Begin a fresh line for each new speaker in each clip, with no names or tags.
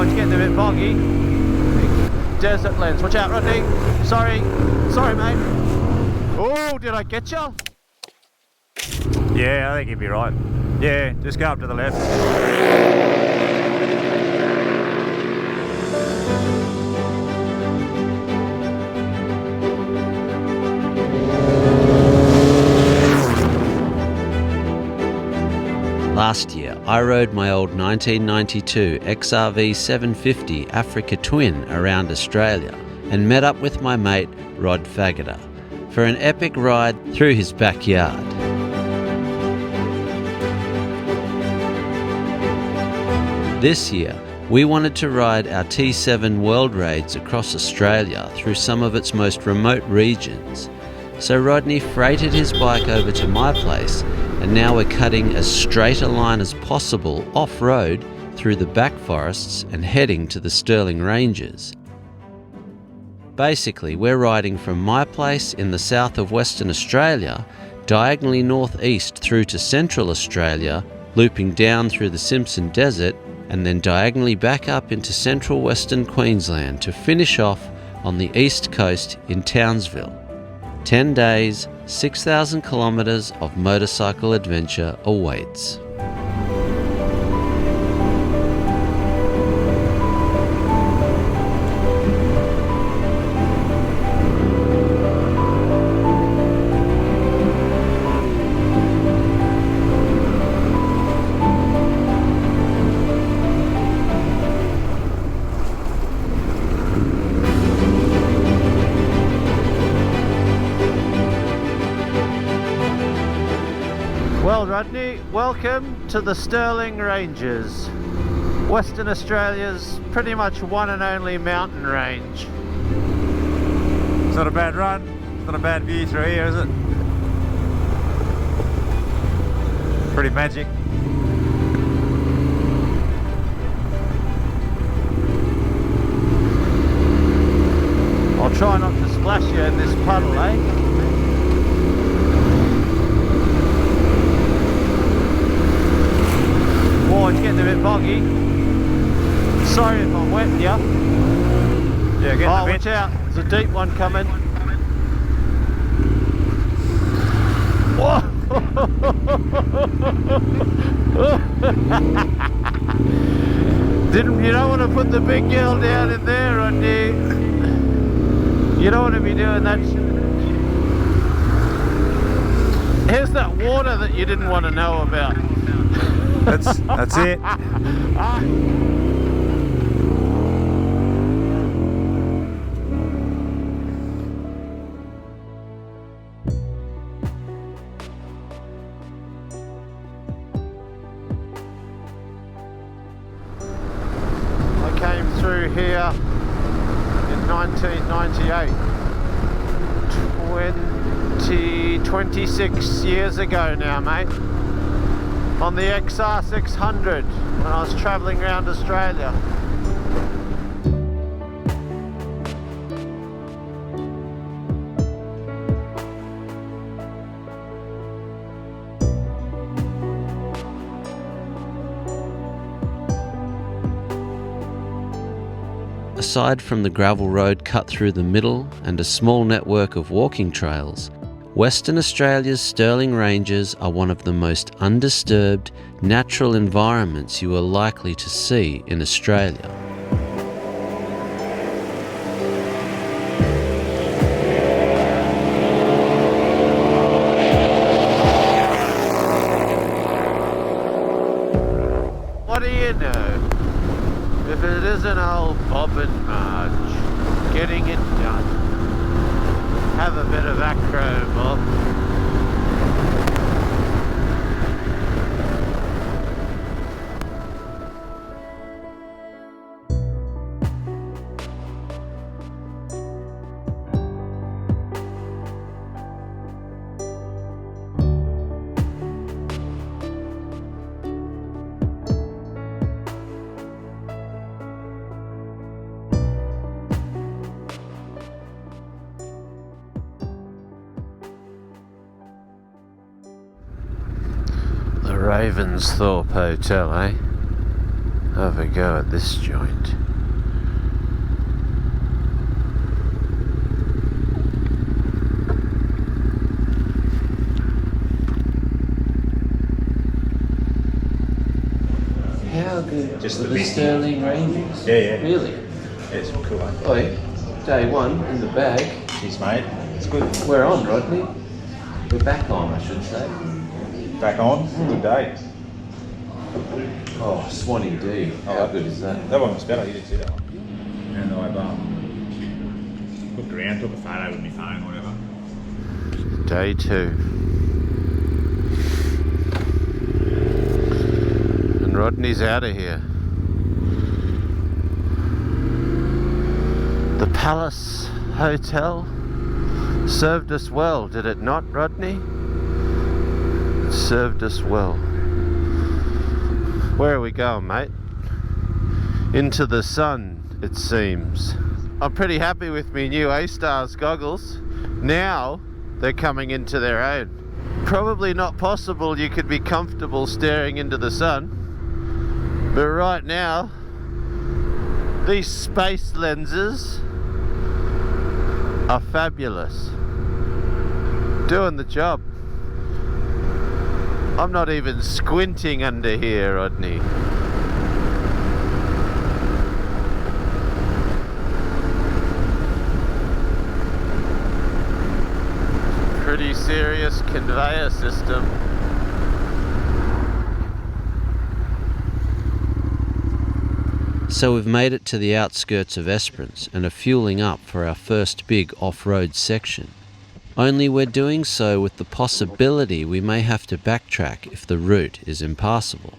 it's getting a bit boggy. Desert lens. Watch out, Rodney. Sorry, mate. Oh, did I get you?
Yeah, I think you'd be right. Yeah, just go up to the left.
Last year, I rode my old 1992 XRV 750 Africa Twin around Australia and met up with my mate Rod Faggoter for an epic ride through his backyard. This year, we wanted to ride our T7 World Raids across Australia through some of its most remote regions. So Rodney freighted his bike over to my place, and now we're cutting as straight a line as possible off-road through the back forests and heading to the Stirling Ranges. Basically, we're riding from my place in the south of Western Australia, diagonally northeast through to Central Australia, looping down through the Simpson Desert, and then diagonally back up into central Western Queensland to finish off on the east coast in Townsville. 10 days, 6,000 kilometres of motorcycle adventure awaits.
Well, Rodney, welcome to the Stirling Ranges, Western Australia's pretty much one and only mountain range.
It's not a bad run. It's not a bad view through here, is it? Pretty magic.
I'll try not to splash you in this puddle, eh? Oh, it's getting a bit boggy. Sorry if I'm wetting you.
Yeah, get
oh, watch out. There's a deep one coming. Whoa! You don't want to put the big girl down in there, Rodney. You don't want to be doing that. Here's that water that you didn't want to know about.
That's it.
I came through here in 1998, 26 years ago now, mate. On the XR 600 when I was travelling around Australia.
Aside from the gravel road cut through the middle and a small network of walking trails, Western Australia's Stirling Ranges are one of the most undisturbed natural environments you are likely to see in Australia.
What do you know? If it isn't old Bob and Marge getting it done. Have a bit of acro, Bob. Ravensthorpe Hotel, eh? Have a go at this joint. How good
Just
were
the
the
best.
Stirling Ranges?
Yeah, yeah.
Really?
It's cool, eh?
Oi, day one in the bag.
Cheers, mate. It's good.
We're on, Rodney. We're back on, I should say.
Back on. Good day.
Oh, Swanee D. How good is that?
That one was better. You didn't see that one. And I looked around, took a photo with my phone, whatever.
Day two. And Rodney's out of here. The Palace Hotel served us well, did it not, Rodney? It served us well. Where are we going, mate? Into the sun, it seems. I'm pretty happy with my new A-Stars goggles. Now they're coming into their own. Probably not possible you could be comfortable staring into the sun, but right now these space lenses are fabulous. Doing the job. I'm not even squinting under here, Rodney. Pretty serious conveyor system.
So we've made it to the outskirts of Esperance and are fueling up for our first big off-road section. Only we're doing so with the possibility we may have to backtrack if the route is impassable.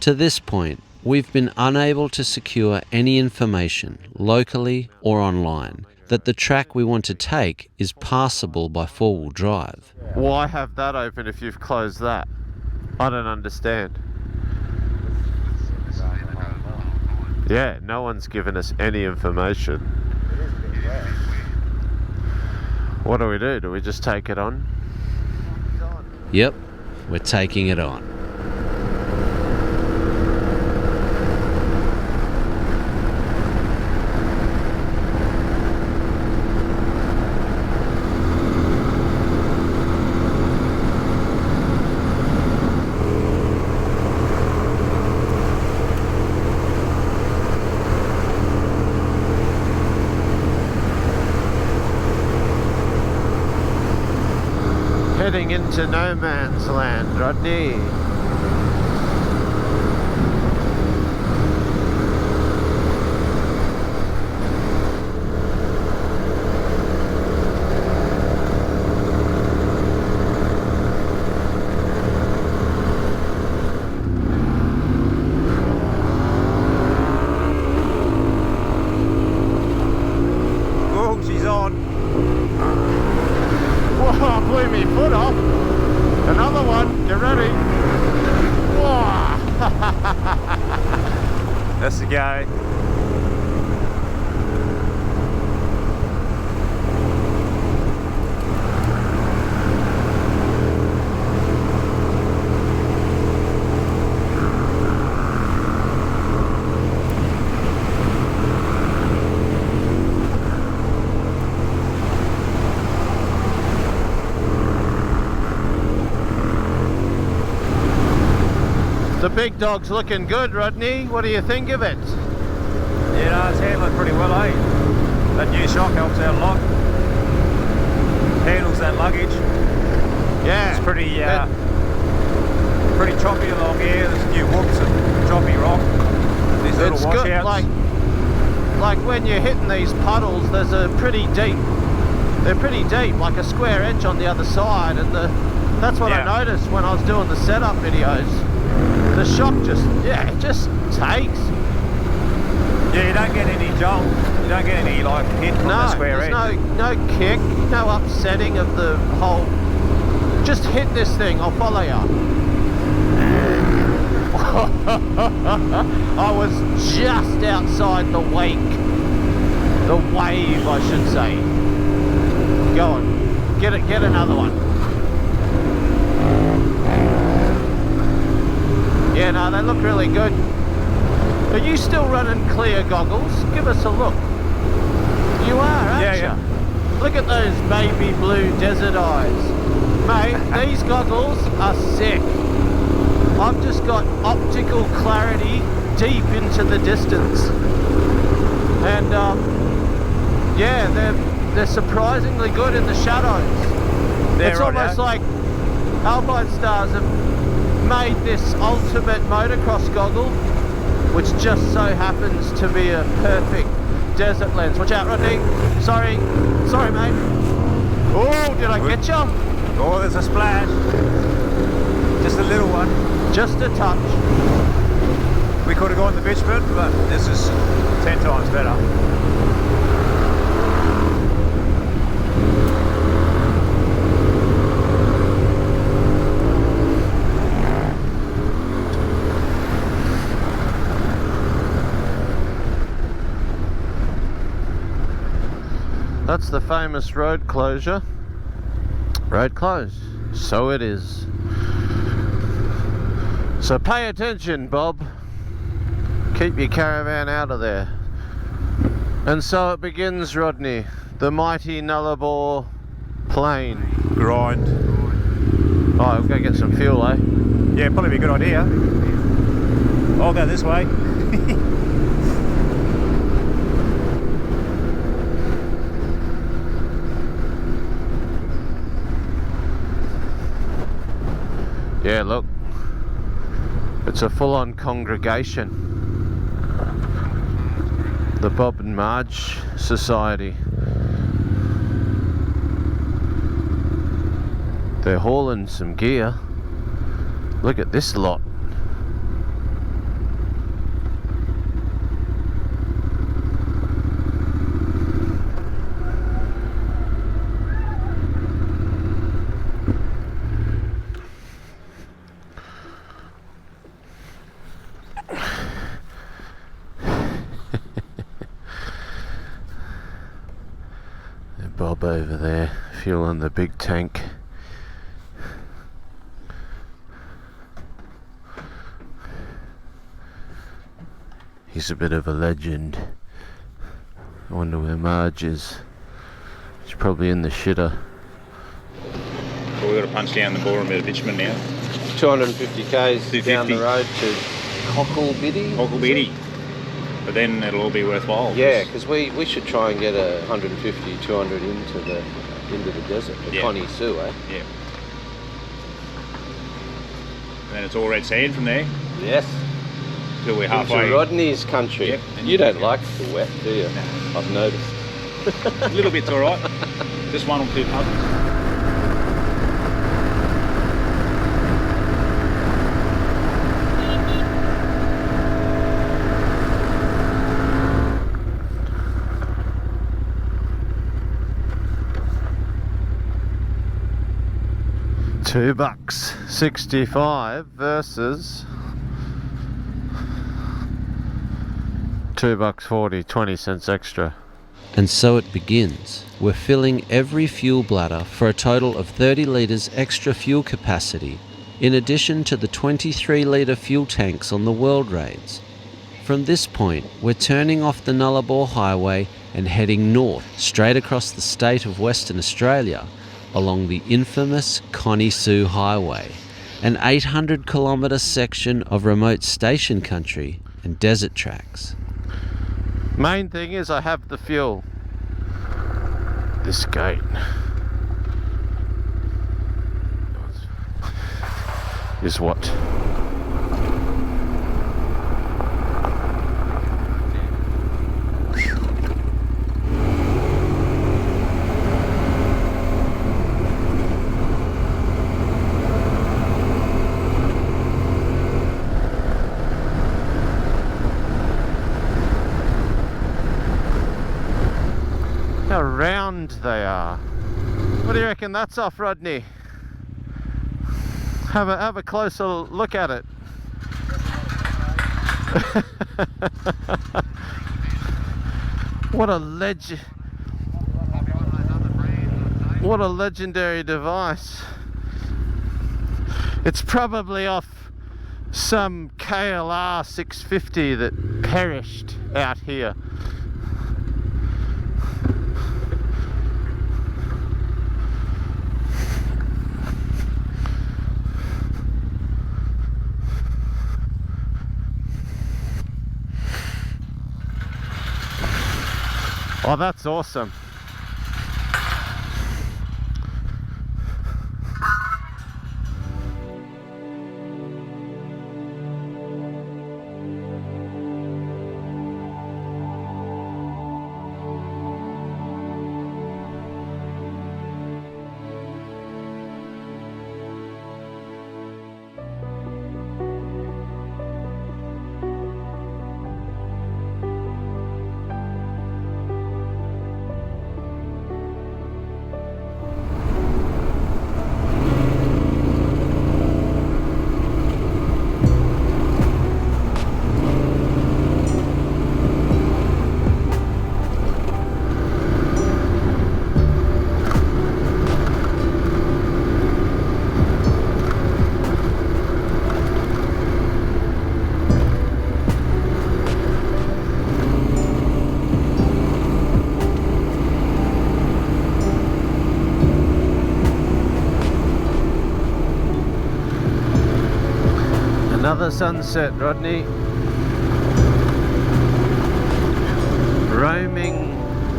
To this point, we've been unable to secure any information, locally or online, that the track we want to take is passable by four-wheel drive.
Why have that open if you've closed that? I don't understand. Yeah, no one's given us any information. What do we do? Do we just take it on?
Yep, we're taking it on.
Heading into no man's land, Rodney.
Oh, she's on.
Whoa, I blew my foot off. Another one, get ready. Whoa.
That's the go.
The big dog's looking good, Rodney. What do you think of it?
Yeah, no, it's handling pretty well, eh? That new shock helps out a lot. Handles that luggage.
Yeah.
It's pretty choppy along here. There's new hooks and choppy rock. These little
It's
washouts.
good, like when you're hitting these puddles, there's a pretty deep, they're pretty deep, like a square edge on the other side, and that's what I noticed when I was doing the setup videos. The shock just, it just takes.
Yeah, you don't get any jolt. You don't get any like hit from the square edge.
There's no kick, no upsetting of the whole. Just hit this thing, I'll follow you. I was just outside the wake. The wave, I should say. Go on, get another one. Yeah, no, they look really good. Are you still running clear goggles? Give us a look. You are, aren't you?
Yeah.
Look at those baby blue desert eyes. Mate, these goggles are sick. I've just got optical clarity deep into the distance. And yeah, they're surprisingly good in the shadows. It's almost like Alpine Stars have made this ultimate motocross goggle, which just so happens to be a perfect desert lens. Watch out, Rodney. Sorry, mate. Oh, did I get you?
Oh, there's a splash. Just a little one.
Just a touch.
We could have gone the bitumen, but this is 10 times better.
That's the famous road closure. Road closed. So it is. So pay attention, Bob. Keep your caravan out of there. And so it begins, Rodney. The mighty Nullarbor Plain.
Grind.
Oh, I'll go get some fuel, eh?
Yeah, probably be a good idea. I'll go this way.
Yeah, look. It's a full-on congregation. The Bob and Marge Society. They're hauling some gear. Look at this lot. Bob over there, fueling the big tank. He's a bit of a legend. I wonder where Marge is. She's probably in the shitter.
Well, we've got to punch down the bore a bit of bitumen now.
250 k's
250.
down the road to Cocklebiddy.
Cocklebiddy. But then it'll all be worthwhile.
Yeah, because we should try and get a 150, 200 into the desert, the
Yeah.
Connie Sue, eh?
Yeah. And then it's all red sand from there
Yes.
till we're
Into
halfway.
Rodney's country.
Yep.
You don't like the wet, do you?
No.
I've noticed.
A little bit's alright. Just one or two puddles.
$2.65 versus $2.40, 20 cents extra.
And so it begins. We're filling every fuel bladder for a total of 30 litres extra fuel capacity, in addition to the 23 litre fuel tanks on the world raids. From this point, we're turning off the Nullarbor Highway and heading north, straight across the state of Western Australia, along the infamous Connie Sue Highway, an 800 kilometre section of remote station country and desert tracks.
Main thing is I have the fuel. This gate is what? How round they are. What do you reckon that's off, Rodney? Have a closer look at it. What a legendary device. It's probably off some KLR 650 that perished out here. Oh, that's awesome. Another sunset, Rodney. Roaming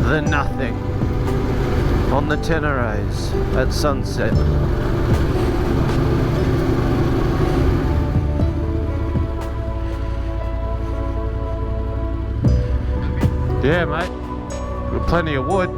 the nothing on the Teneres at sunset. Yeah, mate. Got plenty of wood.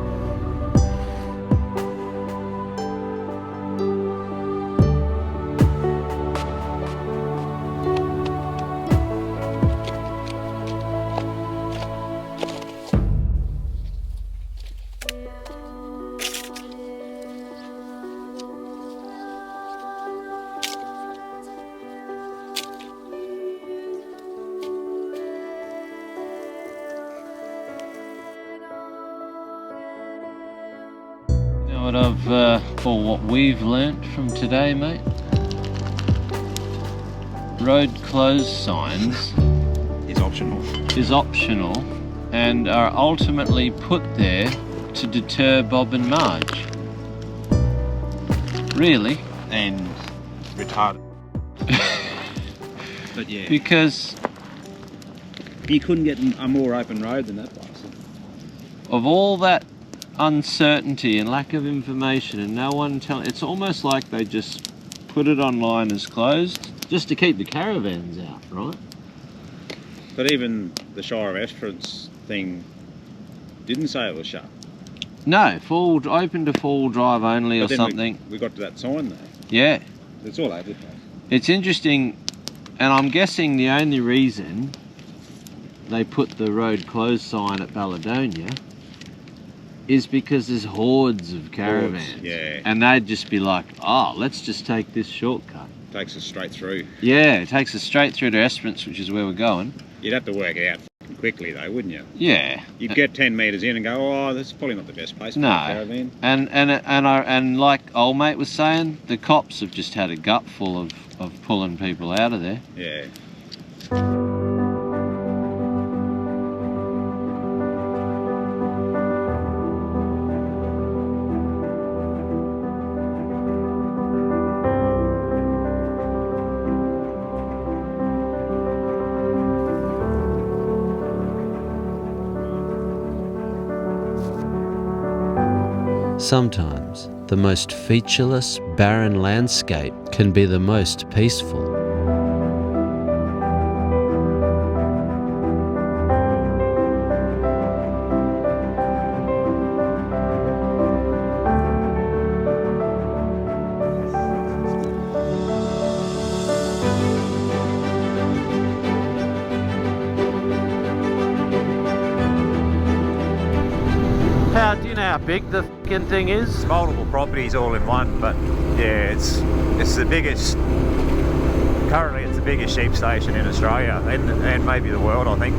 What we've learnt from today, mate. Road closed signs is optional and are ultimately put there to deter Bob and Marge. Really?
And retarded. But yeah.
Because
you couldn't get a more open road than that place.
of all that uncertainty and lack of information and no one telling, it's almost like they just put it online as closed just to keep the caravans out, right?
But even the Shire of Esperance thing didn't say it was shut.
No, open to full drive only or something.
We got to that sign though.
Yeah.
It's all over the place.
It's interesting, and I'm guessing the only reason they put the road closed sign at Balladonia is because there's hordes of caravans.
Yeah.
And they'd just be like, oh, let's just take this shortcut.
Takes us straight through.
Yeah, it takes us straight through to Esperance, which is where we're going.
You'd have to work it out quickly though, wouldn't you?
Yeah.
You'd get 10 metres in and go, oh, this is probably not the best place for a caravan.
And like old mate was saying, the cops have just had a gut full of pulling people out of there.
Yeah.
Sometimes the most featureless, barren landscape can be the most peaceful.
Do you know how big the f***ing thing is?
It's multiple properties all in one, but yeah, it's the biggest. Currently, it's the biggest sheep station in Australia and maybe the world, I think.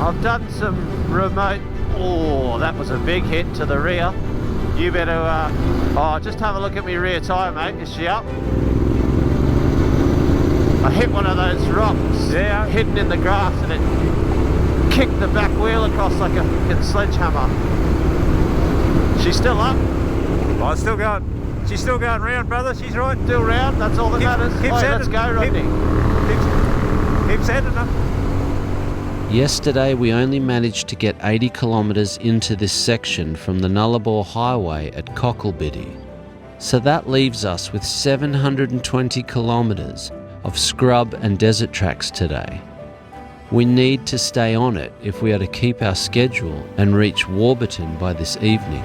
I've done some remote. Oh, that was a big hit to the rear. You better, just have a look at me rear tyre, mate. Is she up? I hit one of those rocks, hidden in the grass, and it kicked the back wheel across like a fucking sledgehammer. She's still up?
Oh, it's still going. She's still going round, brother. She's right.
Still round? That's all that matters. Let's go, Rodney.
Keep sending her.
Yesterday we only managed to get 80 kilometres into this section from the Nullarbor Highway at Cocklebiddy. So that leaves us with 720 kilometres of scrub and desert tracks today. We need to stay on it if we are to keep our schedule and reach Warburton by this evening.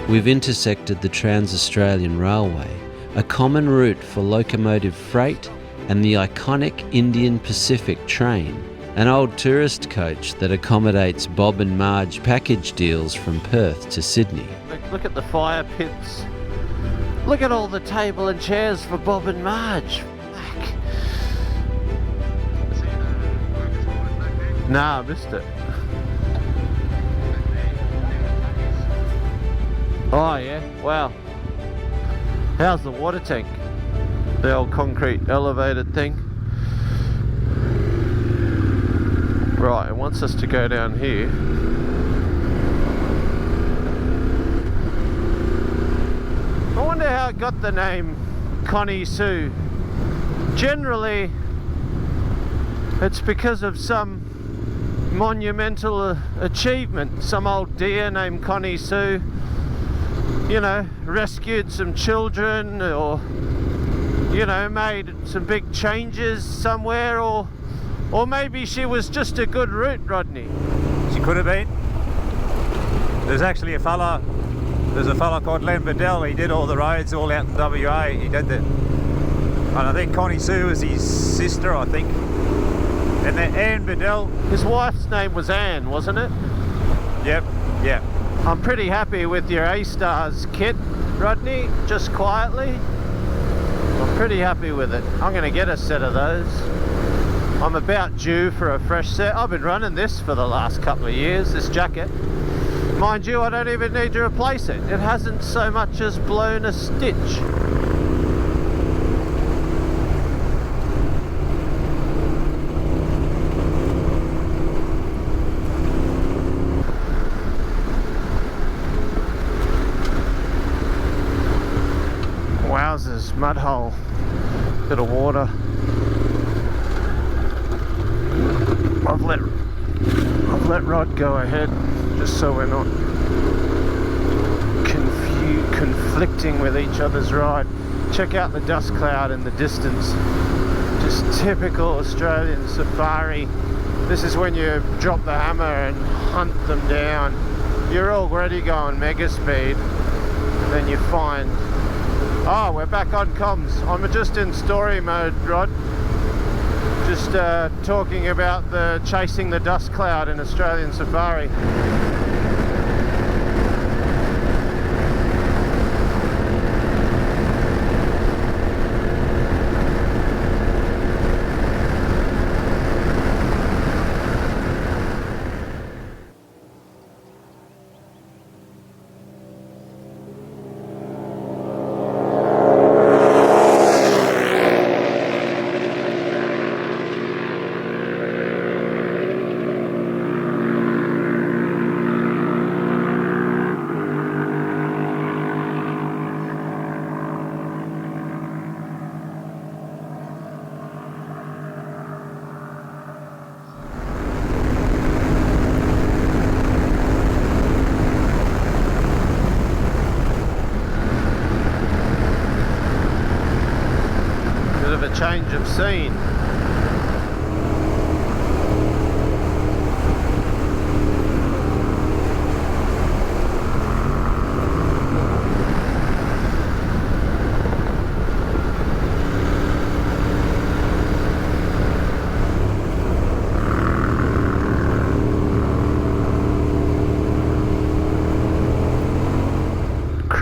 We've intersected the Trans-Australian Railway, a common route for locomotive freight, and the iconic Indian Pacific train, an old tourist coach that accommodates Bob and Marge package deals from Perth to Sydney.
Look at the fire pits. Look at all the table and chairs for Bob and Marge. Fuck. Nah, I missed it. Oh yeah, wow. How's the water tank? The old concrete elevated thing. Right, it wants us to go down here. I wonder how it got the name Connie Sue. Generally, it's because of some monumental achievement. Some old deer named Connie Sue, you know, rescued some children, or, you know, made some big changes somewhere, or maybe she was just a good route, Rodney.
She could have been. There's actually a fella called Len Bedell. He did all the roads all out in WA. He did that. And I think Connie Sue was his sister, I think. And then Anne Bedell.
His wife's name was Anne, wasn't it?
Yep, yeah.
I'm pretty happy with your A-Stars kit, Rodney, just quietly. I'm pretty happy with it. I'm going to get a set of those. I'm about due for a fresh set. I've been running this for the last couple of years, this jacket. Mind you, I don't even need to replace it. It hasn't so much as blown a stitch. Wowzers, mud hole, bit of water. I've let Rod go ahead, just so we're not conflicting with each other's ride. Check out the dust cloud in the distance. Just typical Australian safari. This is when you drop the hammer and hunt them down. You're already going mega speed, and then you find, oh, we're back on comms. I'm just in story mode, Rod. Just talking about the chasing the dust cloud in Australian safari. Change of scene.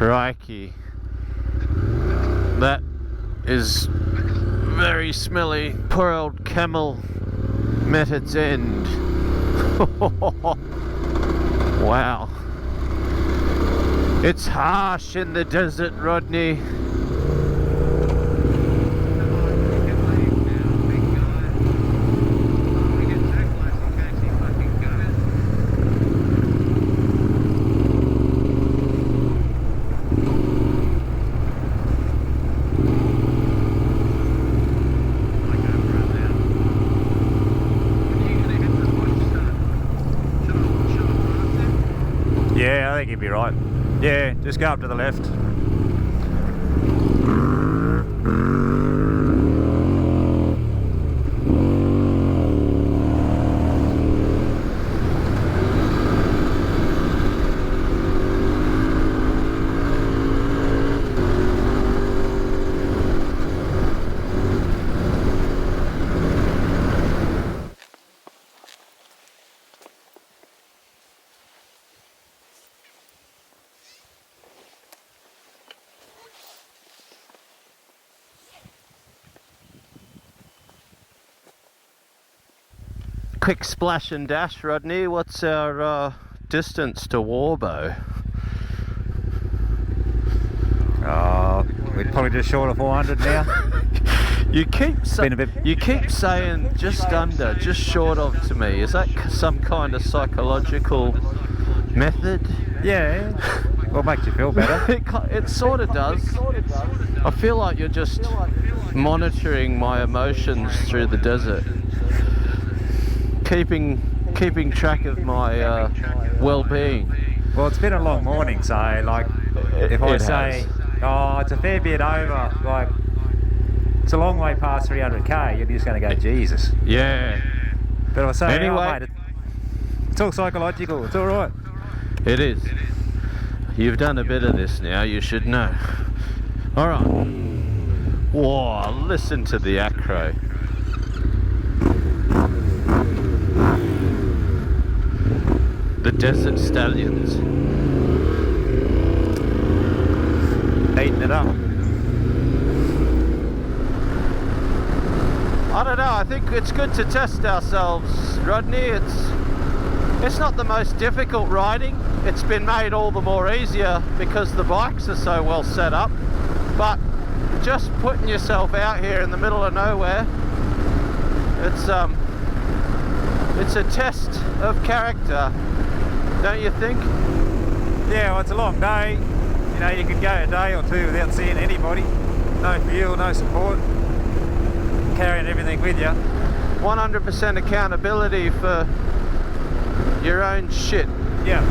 Crikey. That is very smelly. Poor old camel met its end. Wow. It's harsh in the desert, Rodney.
Yeah, I think you'd be right. Yeah, just go up to the left.
Quick splash and dash, Rodney. What's our distance to Warbo?
Oh, we're probably just short of 400 now.
You keep
Been a bit-
you keep saying just under, just short of to me. Is that some kind of psychological method?
Yeah, what makes you feel better?
It sort of does. I feel like you're just monitoring my emotions through the desert, keeping track of my well-being.
Well, it's been a long morning, so like, if I say, oh, it's a fair bit over, like, it's a long way past 300k, you're just going to go, Jesus.
Yeah.
But I say,
Anyway.
oh, mate, it's all psychological, it's all right.
It is. You've done a bit of this now, you should know. Alright. Whoa, listen to the acro. The Desert Stallions.
Eating it up.
I don't know, I think it's good to test ourselves, Rodney. It's not the most difficult riding. It's been made all the more easier because the bikes are so well set up. But just putting yourself out here in the middle of nowhere, it's a test of character, don't you think?
Yeah, well, it's a long day. You know, you can go a day or two without seeing anybody. No fuel, no support. Carrying everything with you.
100% accountability for your own shit.
Yeah.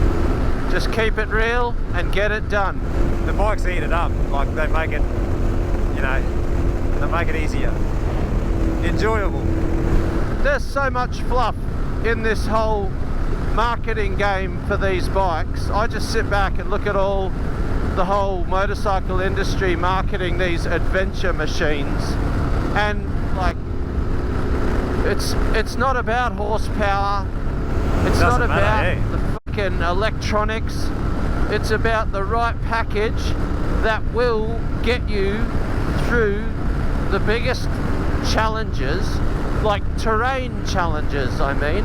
Just keep it real and get it done.
The bikes eat it up. Like, they make it, you know, they make it easier. Enjoyable.
There's so much fluff in this whole marketing game for these bikes. I just sit back and look at the whole motorcycle industry marketing these adventure machines, and like, it's not about horsepower, it's not about the fucking electronics, it's about the right package that will get you through the biggest challenges, like terrain challenges, I mean.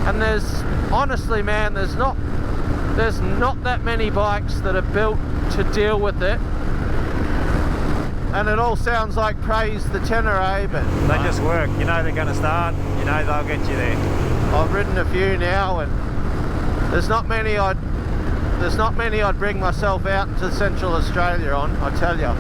And there's, honestly man, there's not that many bikes that are built to deal with it. And it all sounds like praise the Tenere, but
They just work. You know they're going to start. You know they'll get you there.
I've ridden a few now, and there's not many I'd bring myself out into Central Australia on, I tell you.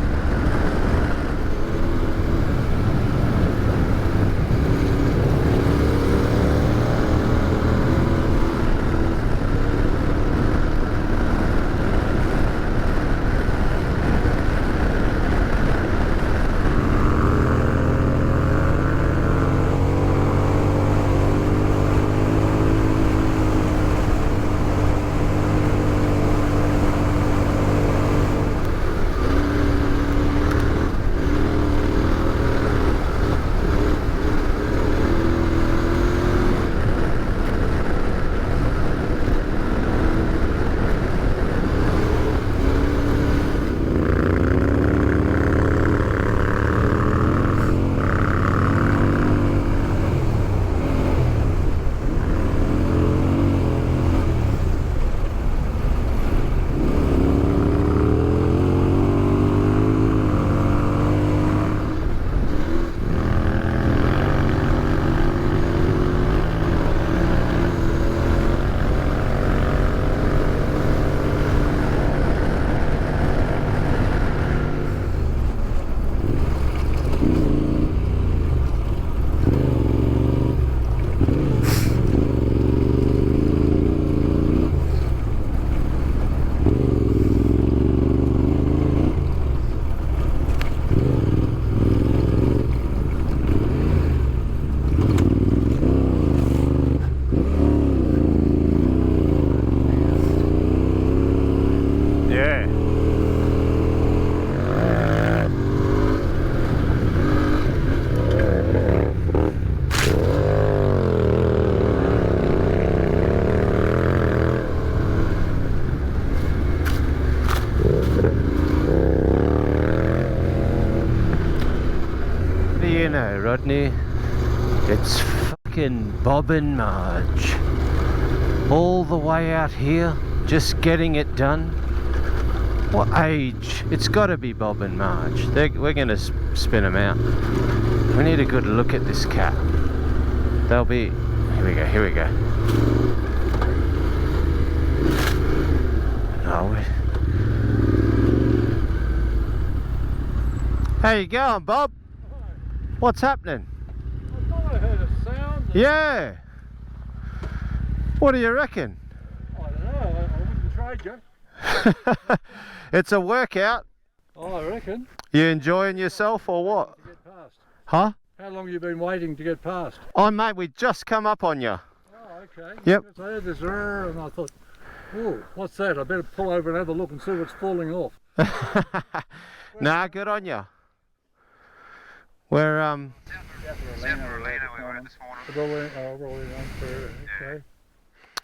Rodney. It's fucking Bob and Marge. All the way out here, just getting it done. What age? It's got to be Bob and Marge. We're going to spin them out. We need a good look at this cat. They'll be... Here we go, here we go. No. How you going, Bob? What's happening?
I thought I heard a sound.
Yeah. What do you reckon?
I don't know. I wouldn't trade you.
It's a workout.
Oh, I reckon.
You enjoying yourself or what?
To get past.
Huh?
How long have you been waiting to get past?
Oh, mate, we just come up on you.
Oh, okay.
Yep.
I heard this and I thought, oh, what's that? I better pull over and have a look and see what's falling off.
Nah, good on you. We're
Okay.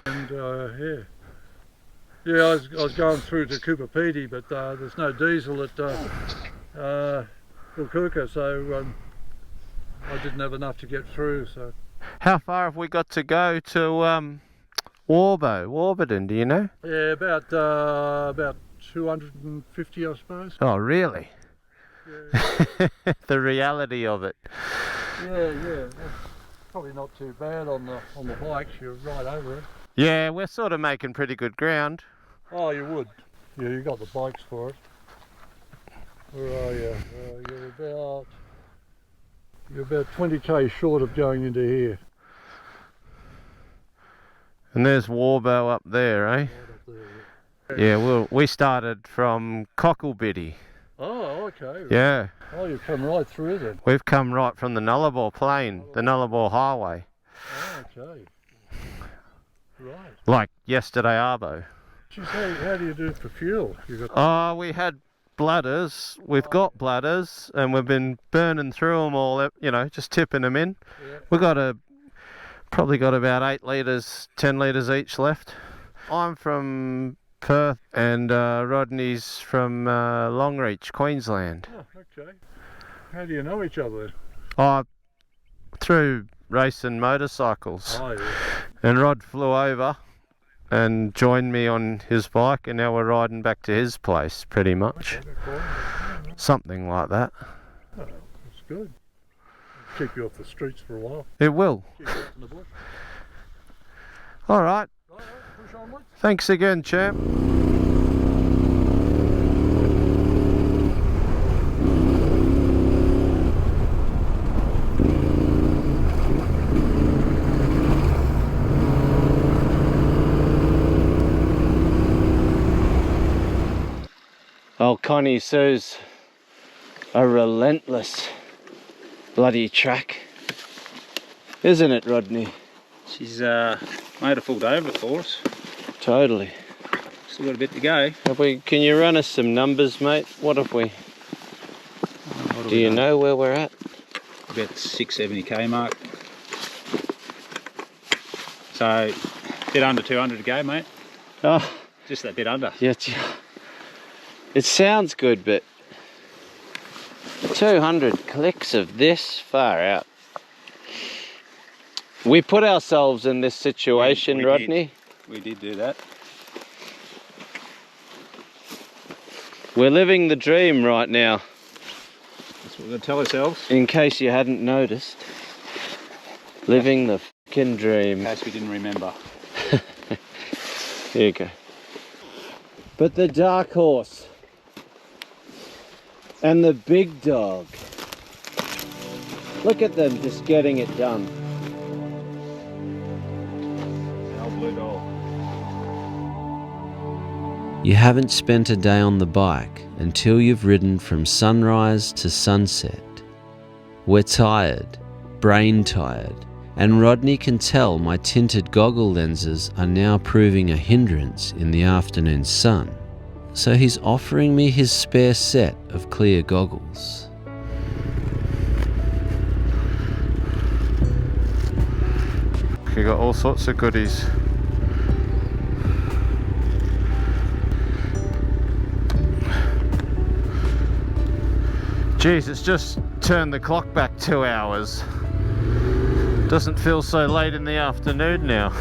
And yeah, I was going through to Kupapiti, but there's no diesel at Kulkuka, so I didn't have enough to get through. So
how far have we got to go to Warburton, do you know?
yeah, about 250, I suppose.
Oh, really?
Yeah,
The reality of it.
yeah. That's probably not too bad on the bikes. You're right over it.
Yeah, we're sort of making pretty good ground.
Oh, you would. Yeah, you got the bikes for it. Where are you? You're about 20k short of going into here.
And there's Warbo up there, eh?
Right up there, yeah.
Yeah, we started from Cocklebiddy.
Oh, okay.
Yeah,
Oh, you've come right through then.
we've come right from the Nullarbor Plain, the Nullarbor Highway,
Oh, okay. Right.
like yesterday arbo.
Geez, how do you do it for fuel? You got
Oh, we had bladders, we've got bladders, and we've been burning through them all, you know, just tipping them in.
yeah.
We've probably got about 8 litres, 10 litres each left. I'm from Perth and Rodney's from Longreach, Queensland.
Oh, okay. How do you know each other?
Oh, through racing motorcycles.
Oh, yeah.
And Rod flew over and joined me on his bike, and now we're riding back to his place, pretty much.
Okay, cool. Yeah,
Something like that.
oh, that's good. Keep you off the streets for a while.
It will.
Keep you out in the bush.
All right.
Right, push onwards.
Thanks again, champ. Oh, Connie Sue's a relentless bloody track, isn't it, Rodney?
She's made a full day of it for us.
Totally.
Still got a bit to go.
Can you run us some numbers, mate? What have we? Do you know where we're at?
About the 670k mark. So, a bit under 200 to go, mate.
Oh,
Just that bit under.
yeah. It sounds good, but 200 clicks of this far out. We put ourselves in this situation,
We
Rodney.
We did do that.
We're living the dream right now,
That's what we're going to tell ourselves.
in case you hadn't noticed. Living the fucking dream.
In case we didn't remember.
Here you go. But the dark horse and the big dog, look at them just getting it done.
Our blue dog.
You haven't spent a day on the bike until you've ridden from sunrise to sunset. We're tired, brain tired, and Rodney can tell my tinted goggle lenses are now proving a hindrance in the afternoon sun. So he's offering me his spare set of clear goggles.
You got all sorts of goodies. Geez, it's just turned the clock back 2 hours. Doesn't feel so late in the afternoon now.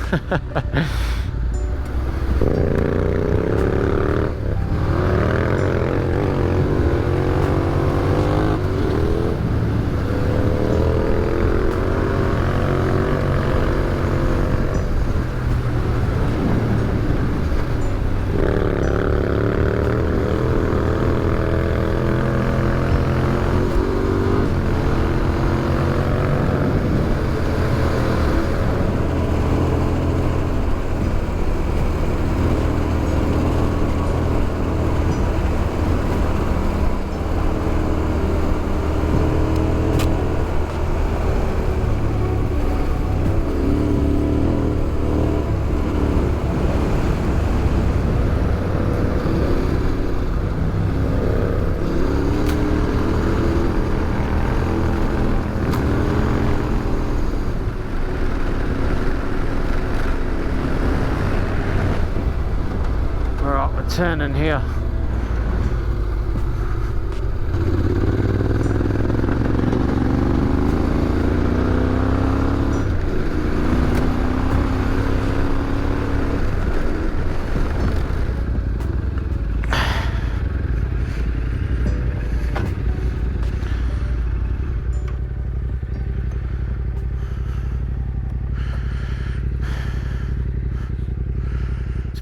Turning here.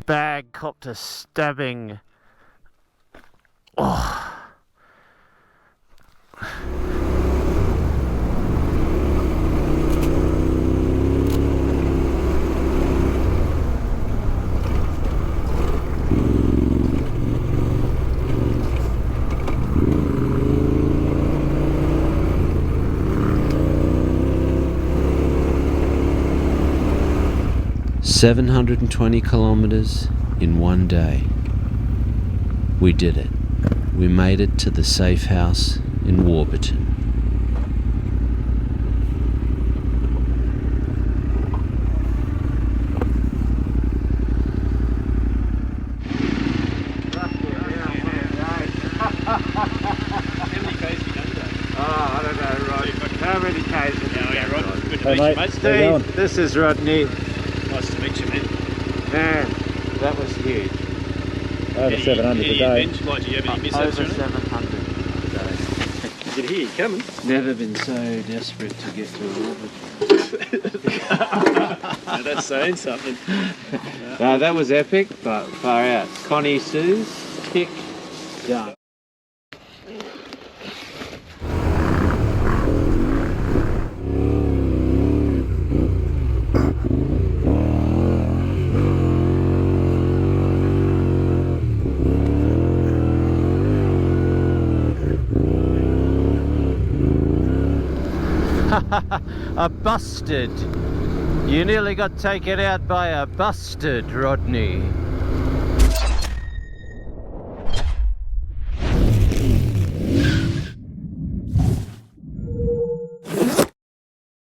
Bag copped a stabbing. Oh.
720 kilometers in one day. We did it. We made it to the safe house in Warburton.
Steve, this is Rodney.
Nice to meet you, man.
Man, that was huge.
Over 700 today.
Like, do you have any miss
Over
outs or anything?
700 today.
You can hear you coming.
Never been so desperate to get to Warburton.
Now that's saying something.
That was epic, but far out. Connie Sue's tick done. A busted. You nearly got taken out by a busted, Rodney.